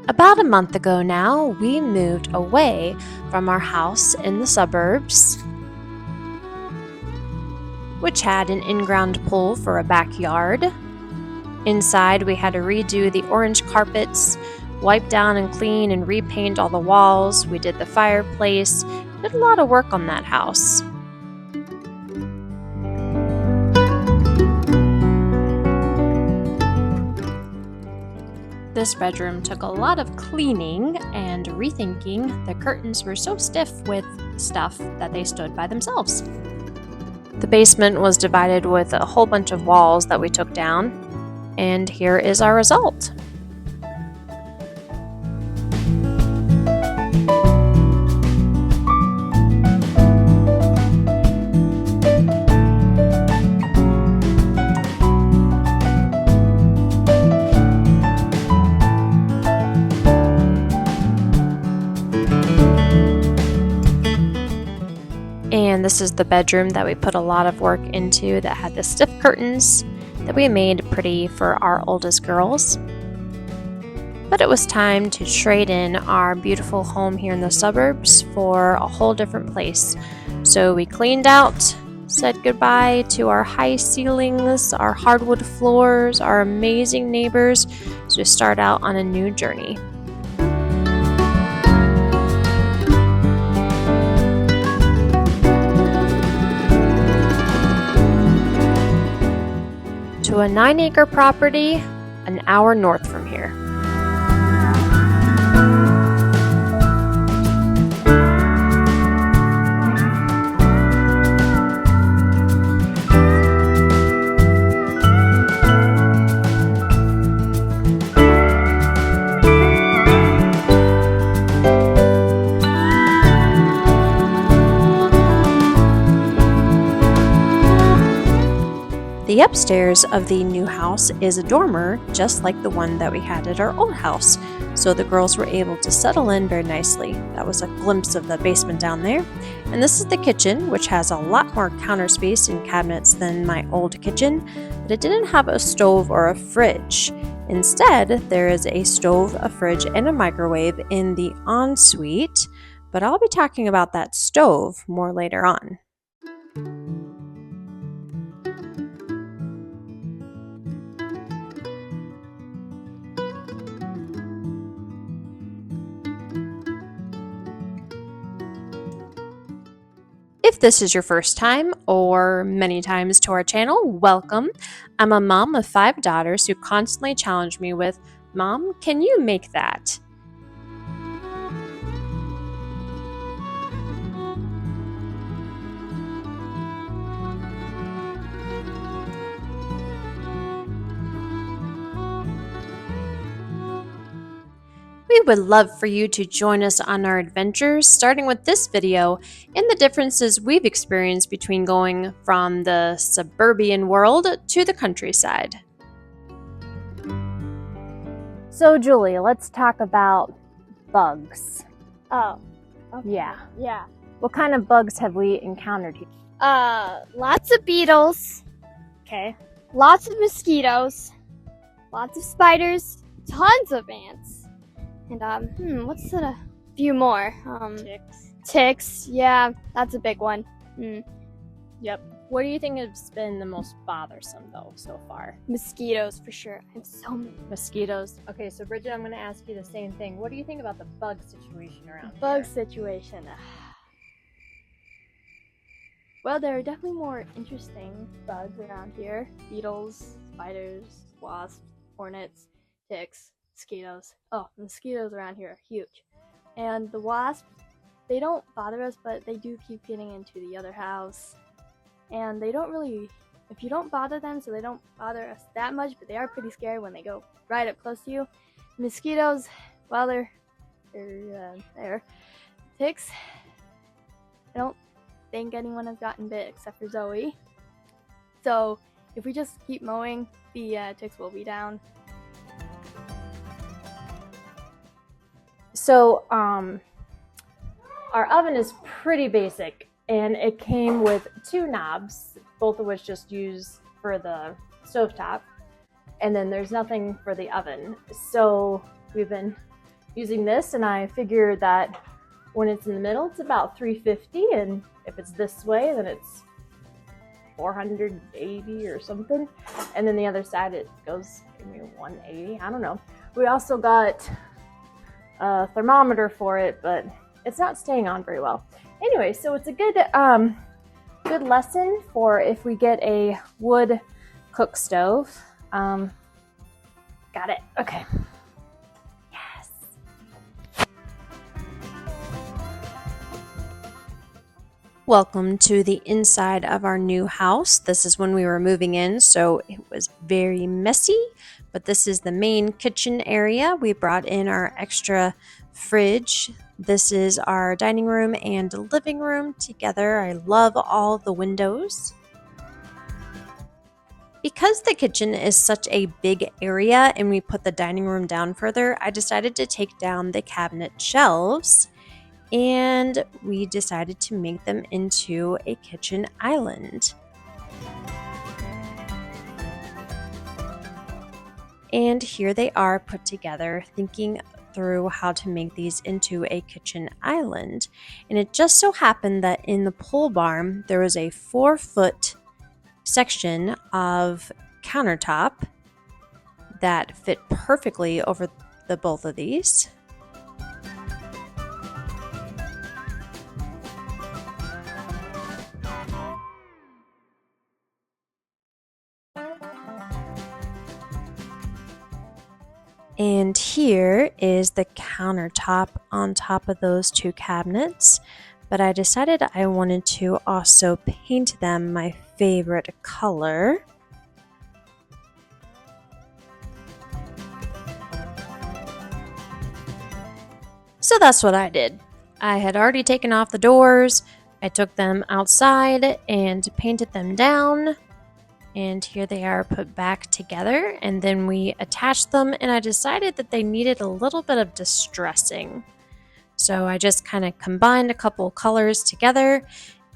About a month ago now, we moved away from our house in the suburbs, which had an in-ground pool for a backyard. Inside, we had to redo the orange carpets, wipe down and clean and repaint all the walls. We did the fireplace, did a lot of work on that house. This bedroom took a lot of cleaning and rethinking. The curtains were so stiff with stuff that they stood by themselves. The basement was divided with a whole bunch of walls that we took down, and here is our result. And this is the bedroom that we put a lot of work into, that had the stiff curtains that we made pretty for our oldest girls. But it was time to trade in our beautiful home here in the suburbs for a whole different place. So we cleaned out, said goodbye to our high ceilings, our hardwood floors, our amazing neighbors, to start out on a new journey. To a 9-acre property an hour north from here. The upstairs of the new house is a dormer, just like the one that we had at our old house, so the girls were able to settle in very nicely. That was a glimpse of the basement down there. And this is the kitchen, which has a lot more counter space and cabinets than my old kitchen, but it didn't have a stove or a fridge. Instead, there is a stove, a fridge, and a microwave in the ensuite, but I'll be talking about that stove more later on. If this is your first time or many times to our channel, welcome. I'm a mom of 5 daughters who constantly challenge me with, "Mom, can you make that?" We would love for you to join us on our adventures, starting with this video and the differences we've experienced between going from the suburban world to the countryside. So, Julie, let's talk about bugs. Oh, okay. Yeah. What kind of bugs have we encountered here? Lots of beetles, Okay. lots of mosquitoes, lots of spiders, tons of ants, and what's a few more? Ticks. Yeah, that's a big one. Yep. What do you think has been the most bothersome, though, so far? Mosquitoes, for sure. I have so many. Mosquitoes. Okay, so Bridget, I'm going to ask you the same thing. What do you think about the bug situation around Bug here? situation. Well, there are definitely more interesting bugs around here. Beetles, spiders, wasps, hornets, ticks, mosquitoes. Oh, the mosquitoes around here are huge. And the wasps, they don't bother us, but they do keep getting into the other house. And they don't really, if you don't bother them, so they don't bother us that much, but they are pretty scary when they go right up close to you. Mosquitoes, well, they're there. Ticks, I don't think anyone has gotten bit except for Zoe. So if we just keep mowing, the ticks will be down. So, our oven is pretty basic, and it came with 2 knobs, both of which just used for the stovetop. and then there's nothing for the oven. So we've been using this, and I figured that when it's in the middle, it's about 350, and if it's this way, then it's 480 or something. And then the other side, it goes maybe 180. I don't know. We also got a thermometer for it, but it's not staying on very well. Anyway, so it's a good good lesson for if we get a wood cook stove. Got it. Okay. Yes. Welcome to the inside of our new house. This is when we were moving in, so it was very messy, but this is the main kitchen area. We brought in our extra fridge. This is our dining room and living room together. I love all the windows. Because the kitchen is such a big area and we put the dining room down further, I decided to take down the cabinet shelves, and we decided to make them into a kitchen island. And here they are put together, thinking through how to make these into a kitchen island. And it just so happened that in the pole barn, there was a 4-foot section of countertop that fit perfectly over the both of these. And here is the countertop on top of those two cabinets. But I decided I wanted to also paint them my favorite color. So that's what I did. I had already taken off the doors. I took them outside and painted them down. And here they are put back together, and then we attached them, and I decided that they needed a little bit of distressing. So I just kind of combined a couple colors together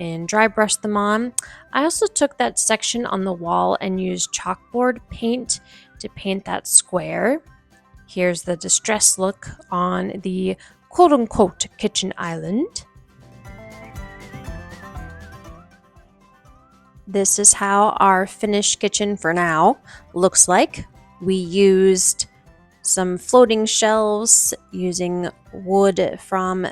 and dry brushed them on. I also took that section on the wall and used chalkboard paint to paint that square. Here's the distress look on the quote-unquote kitchen island. This is how our finished kitchen for now looks like. We used some floating shelves using wood from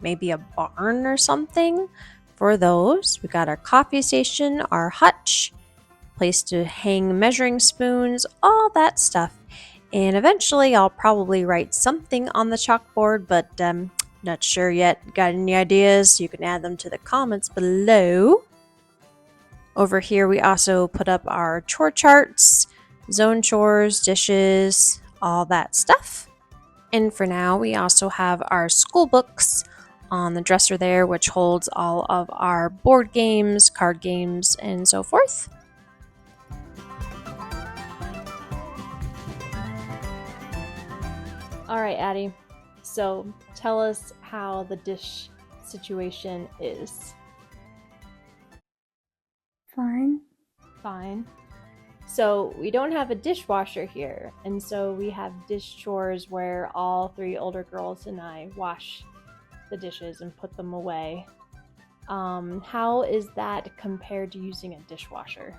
maybe a barn or something for those. We got our coffee station, our hutch, place to hang measuring spoons, all that stuff. And eventually I'll probably write something on the chalkboard, but not sure yet. Got any ideas? You can add them to the comments below. Over here, we also put up our chore charts, zone chores, dishes, all that stuff. And for now, we also have our school books on the dresser there, which holds all of our board games, card games, and so forth. All right, Addie. So tell us how the dish situation is. Fine. So we don't have a dishwasher here, and so we have dish chores where all 3 older girls and I wash the dishes and put them away. How is that compared to using a dishwasher?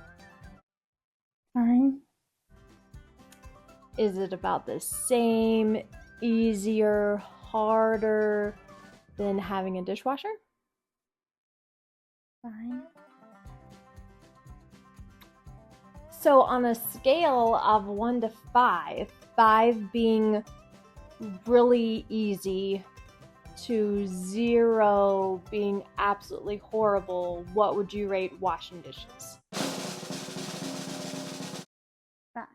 Fine. Is it about the same, easier, harder than having a dishwasher? Fine. So on a scale of 1 to 5, 5 being really easy to 0 being absolutely horrible, what would you rate washing dishes? 5.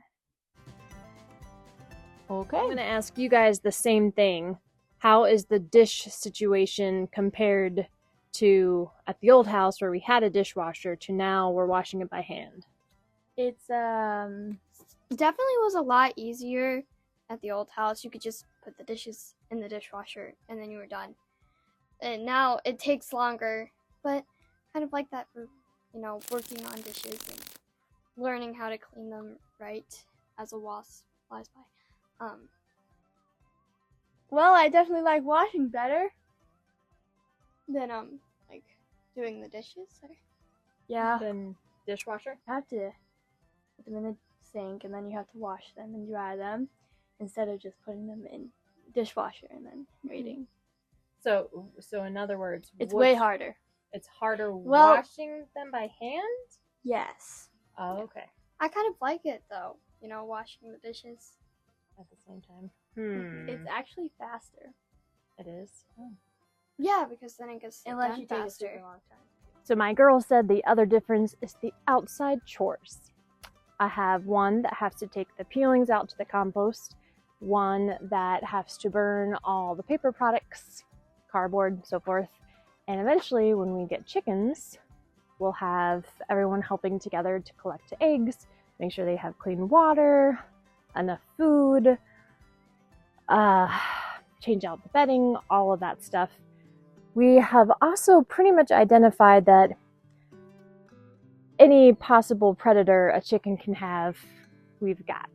Okay. I'm going to ask you guys the same thing. How is the dish situation compared to at the old house where we had a dishwasher to now we're washing it by hand? It's definitely was a lot easier at the old house. You could just put the dishes in the dishwasher and then you were done. And now it takes longer, but kind of like that for, working on dishes and learning how to clean them right. as a wasp flies by. Well, I definitely like washing better than like doing the dishes. Yeah. Then dishwasher? You have to put them in the sink and then you have to wash them and dry them instead of just putting them in dishwasher and then waiting. So in other words, it's way harder. It's harder washing them by hand? Yes. Oh, okay. I kind of like it though, washing the dishes at the same time. It's actually faster. It is? Oh. Yeah, because then it gets unless done you take faster. a super long time. So my girl said the other difference is the outside chores. I have one that has to take the peelings out to the compost, one that has to burn all the paper products, cardboard, and so forth. And eventually, when we get chickens, we'll have everyone helping together to collect the eggs, make sure they have clean water, enough food, change out the bedding, all of that stuff. We have also pretty much identified that any possible predator a chicken can have, we've got.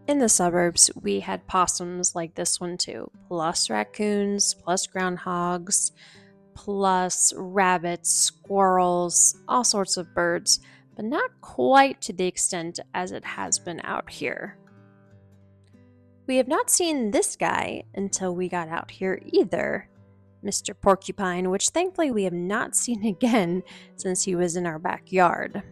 In the suburbs, we had possums like this one too, plus raccoons, plus groundhogs, plus rabbits, squirrels, all sorts of birds, but not quite to the extent as it has been out here. We have not seen this guy until we got out here either, Mr. Porcupine, which thankfully we have not seen again since he was in our backyard.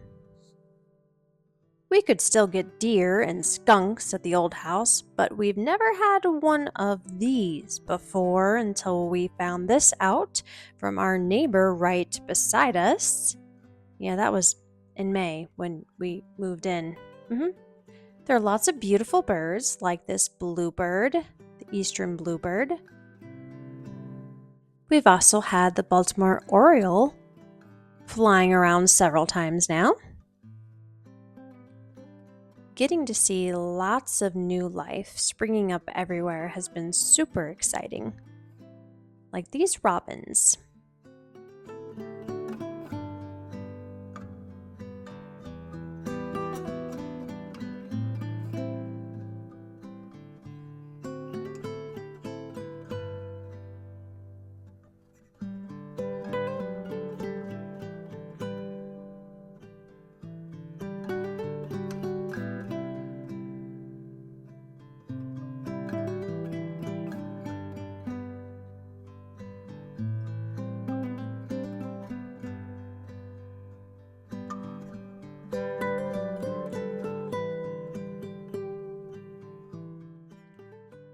We could still get deer and skunks at the old house, but we've never had one of these before until we found this out from our neighbor right beside us. Yeah, that was in May when we moved in. There are lots of beautiful birds like this bluebird, the eastern bluebird. We've also had the Baltimore Oriole flying around several times now. Getting to see lots of new life springing up everywhere has been super exciting. Like these robins.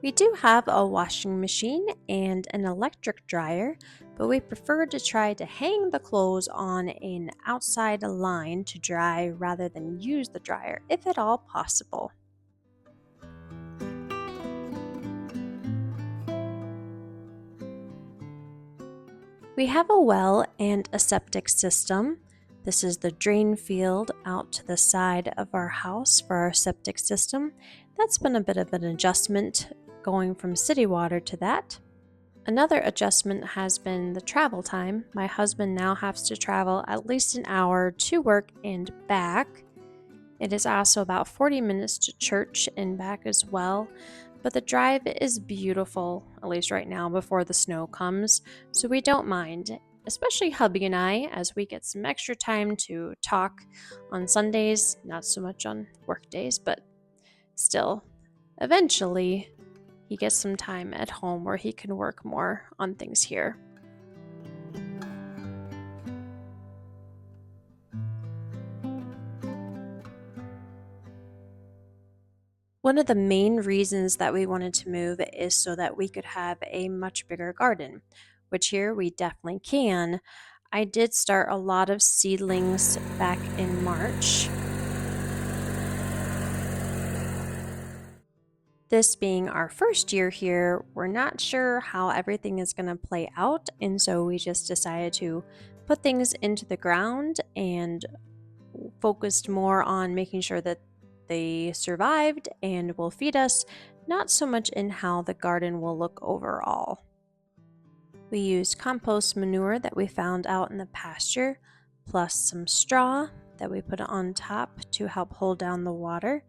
We do have a washing machine and an electric dryer, but we prefer to try to hang the clothes on an outside line to dry rather than use the dryer, if at all possible. We have a well and a septic system. This is the drain field out to the side of our house for our septic system. That's been a bit of an adjustment going from city water to that. Another adjustment has been the travel time. My husband now has to travel at least an hour to work and back. It is also about 40 minutes to church and back as well. But the drive is beautiful, at least right now before the snow comes, so we don't mind, especially hubby and I, as we get some extra time to talk on Sundays, not so much on work days, but still, eventually he gets some time at home where he can work more on things here. One of the main reasons that we wanted to move is so that we could have a much bigger garden, which here we definitely can. I did start a lot of seedlings back in March. This being our first year here, we're not sure how everything is going to play out, and so we just decided to put things into the ground and focused more on making sure that they survived and will feed us, not so much in how the garden will look overall. We used compost manure that we found out in the pasture, plus some straw that we put on top to help hold down the water.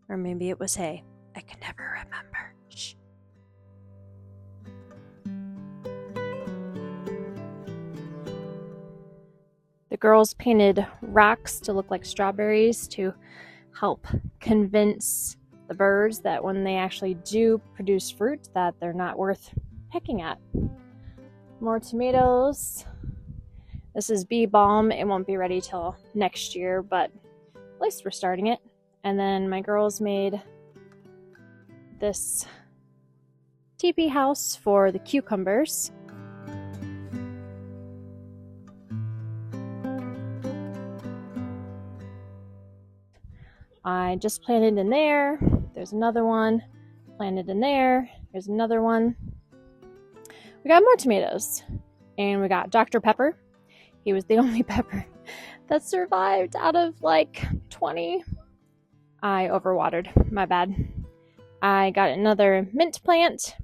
Or maybe it was hay. I can never remember. Shh. The girls painted rocks to look like strawberries to help convince the birds that when they actually do produce fruit that they're not worth picking at. More tomatoes. This is bee balm. It won't be ready till next year, but at least we're starting it. And then my girls made this teepee house for the cucumbers. I just planted in there. There's another one. Planted in there. There's another one. We got more tomatoes. And we got Dr. Pepper. He was the only pepper that survived out of like 20. I overwatered. My bad. I got another mint plant.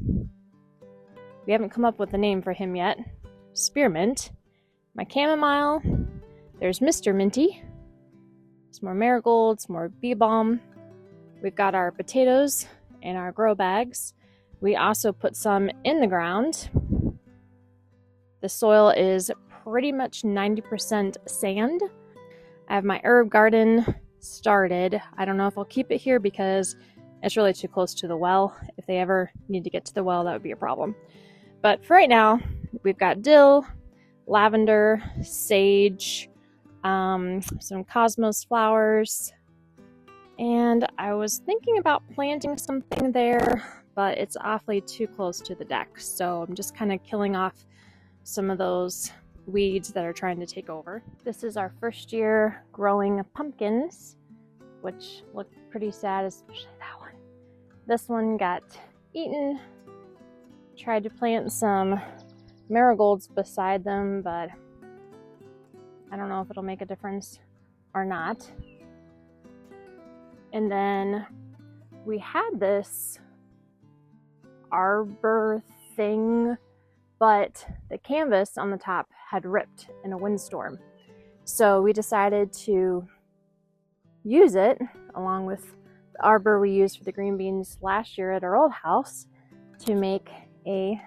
We haven't come up with a name for him yet. Spearmint. My chamomile. There's Mr. Minty. Some more marigolds, more bee balm. We've got our potatoes in our grow bags. We also put some in the ground. The soil is pretty much 90% sand. I have my herb garden started. I don't know if I'll keep it here because it's really too close to the well. If they ever need to get to the well, that would be a problem. But for right now, we've got dill, lavender, sage, some cosmos flowers, and I was thinking about planting something there, but it's awfully too close to the deck, so I'm just kind of killing off some of those weeds that are trying to take over. This is our first year growing pumpkins, which look pretty sad, especially that one. This one got eaten. Tried to plant some marigolds beside them, but I don't know if it'll make a difference or not. And then we had this arbor thing, but the canvas on the top had ripped in a windstorm. So we decided to use it along with the arbor we used for the green beans last year at our old house to make a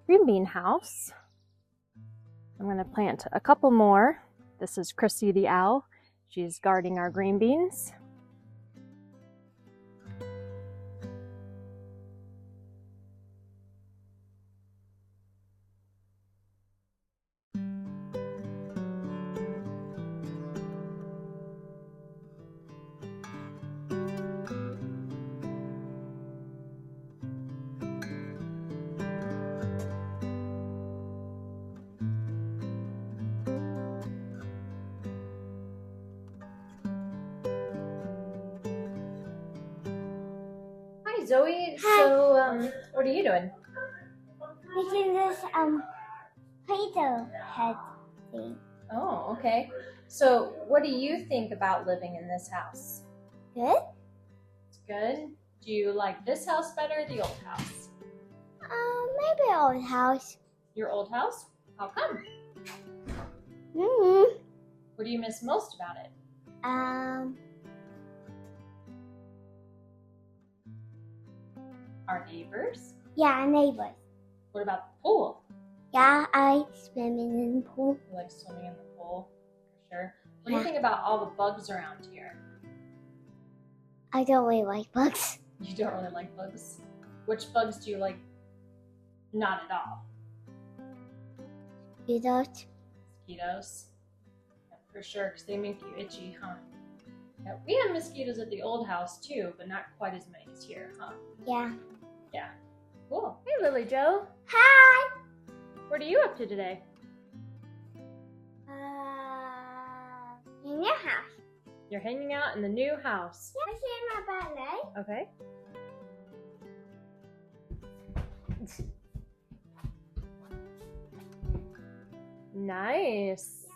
green bean house. I'm going to plant a couple more. This is Chrissy the owl. She's guarding our green beans. Hi Zoe. Hi. So what are you doing? Making this potato head thing. Oh, okay. So what do you think about living in this house? Good? It's good. Do you like this house better or the old house? Maybe old house. Your old house? How come? What do you miss most about it? Our neighbors? Yeah, neighbors. What about the pool? Yeah, I like swimming in the pool. You like swimming in the pool? For sure. What do you think about all the bugs around here? I don't really like bugs. You don't really like bugs? Which bugs do you like? Not at all. Mosquitoes. Mosquitoes? Yeah, for sure, because they make you itchy, huh? Yeah, we have mosquitoes at the old house too, but not quite as many as here, huh? Yeah. Yeah. Cool. Hey, Lily Joe. Hi! What are you up to today? In your house. You're hanging out in the new house. I see my ballet. Okay. Nice.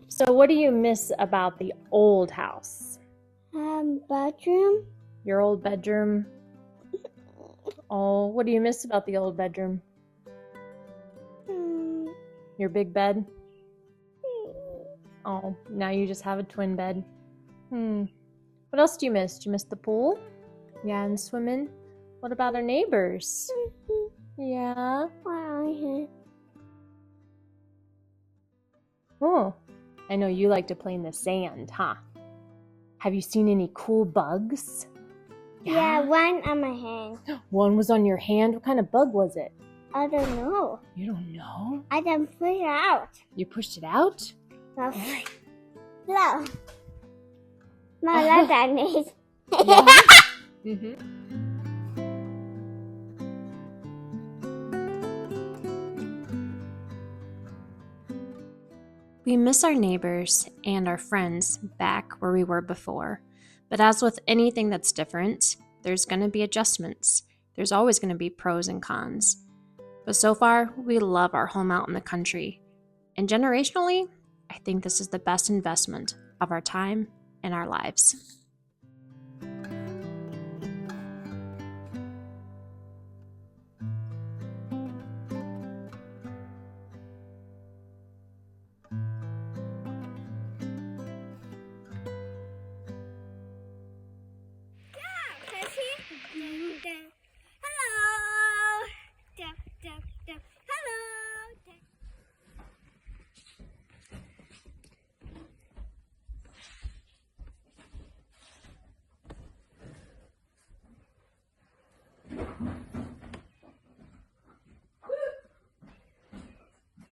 So what do you miss about the old house? Bedroom. Your old bedroom? Oh, what do you miss about the old bedroom? Your big bed? Oh, now you just have a twin bed. What else do you miss? Do you miss the pool? Yeah, and swimming? What about our neighbors? Yeah. Oh, I know you like to play in the sand, huh? Have you seen any cool bugs? Yeah, one on my hand. One was on your hand. What kind of bug was it? I don't know. You don't know? I done put it out. You pushed it out? No. No. No, that's that neat. Mm-hmm. We miss our neighbors and our friends back where we were before. But as with anything that's different, there's going to be adjustments. There's always going to be pros and cons. But so far, we love our home out in the country. And generationally, I think this is the best investment of our time and our lives.